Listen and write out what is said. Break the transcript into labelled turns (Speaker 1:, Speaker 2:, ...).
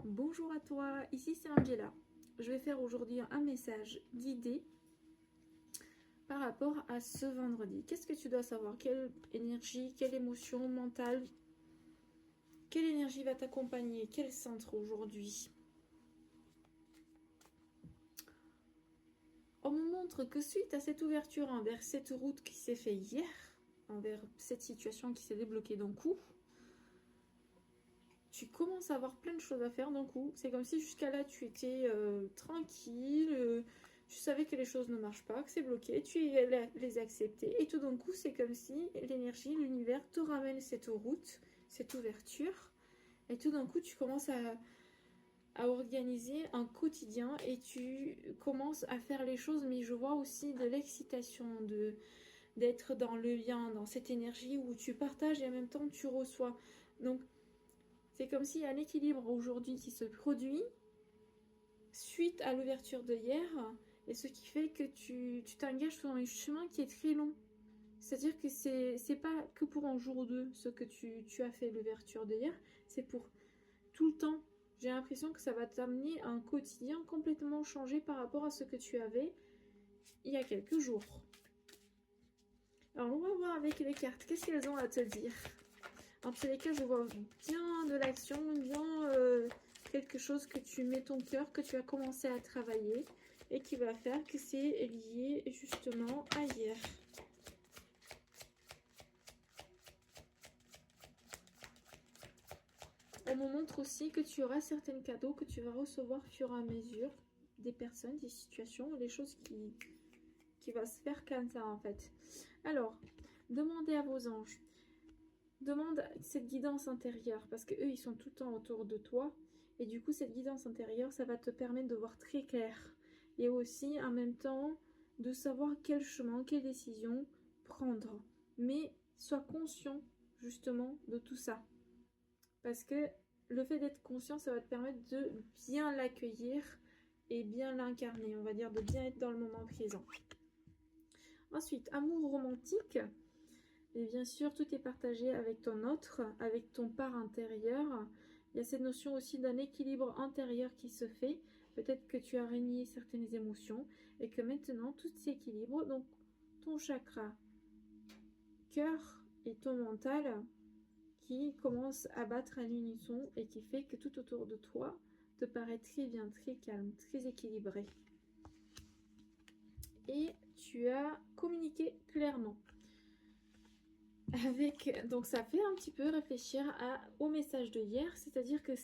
Speaker 1: Bonjour à toi, ici c'est Angela. Je vais faire aujourd'hui un message guidé par rapport à ce vendredi. Qu'est-ce que tu dois savoir? Quelle énergie, quelle émotion mentale, quelle énergie va t'accompagner? Quel centre aujourd'hui? On me montre que suite à cette ouverture envers cette route qui s'est faite hier, envers cette situation qui s'est débloquée d'un coup, tu commences à avoir plein de choses à faire d'un coup. C'est comme si jusqu'à là tu étais tranquille, tu savais que les choses ne marchent pas, que c'est bloqué, tu les acceptais. Et tout d'un coup, c'est comme si l'énergie, l'univers te ramène cette route, cette ouverture. Et tout d'un coup, tu commences à organiser un quotidien et tu commences à faire les choses. Mais je vois aussi de l'excitation, d'être dans le lien, dans cette énergie où tu partages et en même temps tu reçois. Donc, c'est comme s'il y a un équilibre aujourd'hui qui se produit suite à l'ouverture de hier, et ce qui fait que tu t'engages sur un chemin qui est très long. C'est-à-dire que c'est pas que pour un jour ou deux ce que tu as fait l'ouverture de hier, c'est pour tout le temps. J'ai l'impression que ça va t'amener à un quotidien complètement changé par rapport à ce que tu avais il y a quelques jours. Alors on va voir avec les cartes, qu'est-ce qu'elles ont à te dire? En tous les cas, je vois bien de l'action, bien quelque chose que tu mets ton cœur, que tu as commencé à travailler et qui va faire que c'est lié justement à hier. On me montre aussi que tu auras certains cadeaux que tu vas recevoir au fur et à mesure, des personnes, des situations, des choses qui va se faire comme ça en fait. Alors, demandez à vos anges. Demande cette guidance intérieure parce que eux ils sont tout le temps autour de toi et du coup cette guidance intérieure ça va te permettre de voir très clair et aussi en même temps de savoir quel chemin, quelle décision prendre, mais sois conscient justement de tout ça parce que le fait d'être conscient ça va te permettre de bien l'accueillir et bien l'incarner, on va dire de bien être dans le moment présent. Ensuite, amour romantique. Et bien sûr, tout est partagé avec ton autre, avec ton part intérieur. Il y a cette notion aussi d'un équilibre intérieur qui se fait. Peut-être que tu as régné certaines émotions et que maintenant tout s'équilibre. Donc, ton chakra cœur et ton mental qui commencent à battre à l'unisson et qui fait que tout autour de toi te paraît très bien, très calme, très équilibré. Et tu as communiqué clairement. Donc ça fait un petit peu réfléchir au message de hier, c'est-à-dire que